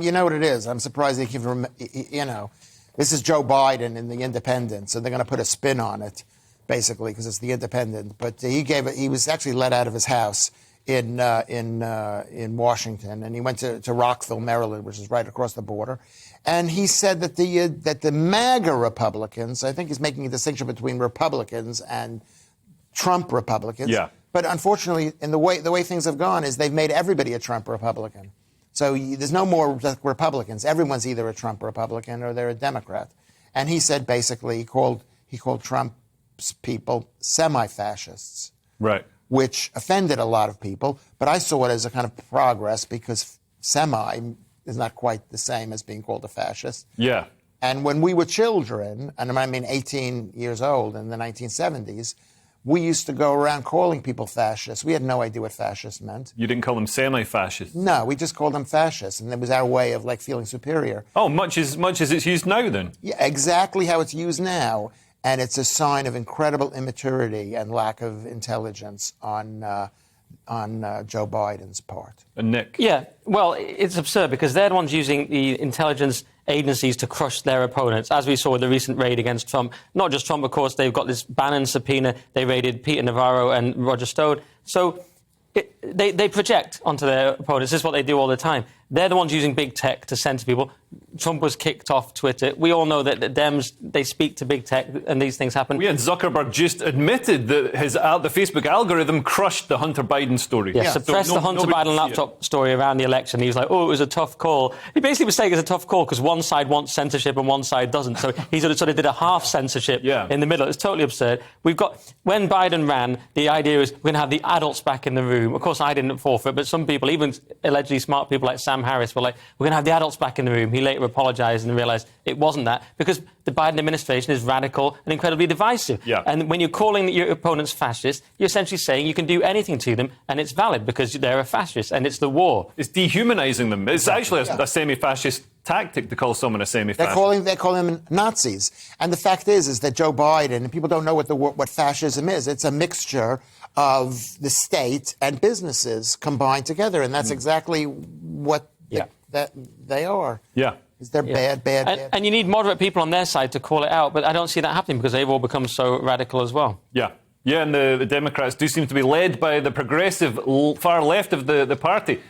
You know what it is? I'm surprised they can, this is Joe Biden in The Independent, so they're going to put a spin on it, basically, because it's The Independent. But he was actually let out of his house in Washington, and he went to Rockville, Maryland, which is right across the border. And he said that the MAGA Republicans, I think he's making a distinction between Republicans and Trump Republicans. Yeah. But unfortunately, in the way things have gone is they've made everybody a Trump Republican. So there's no more Republicans. Everyone's either a Trump Republican or they're a Democrat. And he said basically he called Trump's people semi-fascists. Right. Which offended a lot of people. But I saw it as a kind of progress because semi is not quite the same as being called a fascist. Yeah. And when we were children, and I mean 18 years old in the 1970s, we used to go around calling people fascists. We had no idea what fascist meant. You didn't call them semi-fascists? No, we just called them fascists, and it was our way of, feeling superior. Oh, much as it's used now, then? Yeah, exactly how it's used now, and it's a sign of incredible immaturity and lack of intelligence on Joe Biden's part. And Nick? Yeah, well, it's absurd because they're the ones using the intelligence agencies to crush their opponents, as we saw with the recent raid against Trump. Not just Trump, of course, they've got this Bannon subpoena. They raided Peter Navarro and Roger Stone. So they project onto their opponents. This is what they do all the time. They're the ones using big tech to censor people. Trump was kicked off Twitter. We all know that the Dems, they speak to big tech and these things happen. Yeah, Zuckerberg just admitted that the Facebook algorithm crushed the Hunter Biden story. Yeah, suppressed the Hunter Biden laptop story around the election. He was like, oh, it was a tough call. He basically was saying it's a tough call because one side wants censorship and one side doesn't. So he sort of did a half censorship in the middle. It's totally absurd. We've got, when Biden ran, the idea was we're going to have the adults back in the room. Of course, I didn't fall for it, but some people, even allegedly smart people like Sam Harris, were like, we're going to have the adults back in the room. He later apologized and realized it wasn't that because the Biden administration is radical and incredibly divisive. Yeah. And when you're calling your opponents fascist, you're essentially saying you can do anything to them and it's valid because they're a fascist and it's the war. It's dehumanizing them. It's actually a semi-fascist tactic to call someone a semi-fascist. They're calling them Nazis. And the fact is that Joe Biden, and people don't know what fascism is. It's a mixture of the state and businesses combined together. And that's exactly what that they are. Yeah. They're bad. And you need moderate people on their side to call it out, but I don't see that happening because they've all become so radical as well. Yeah. Yeah, and the Democrats do seem to be led by the progressive far left of the party.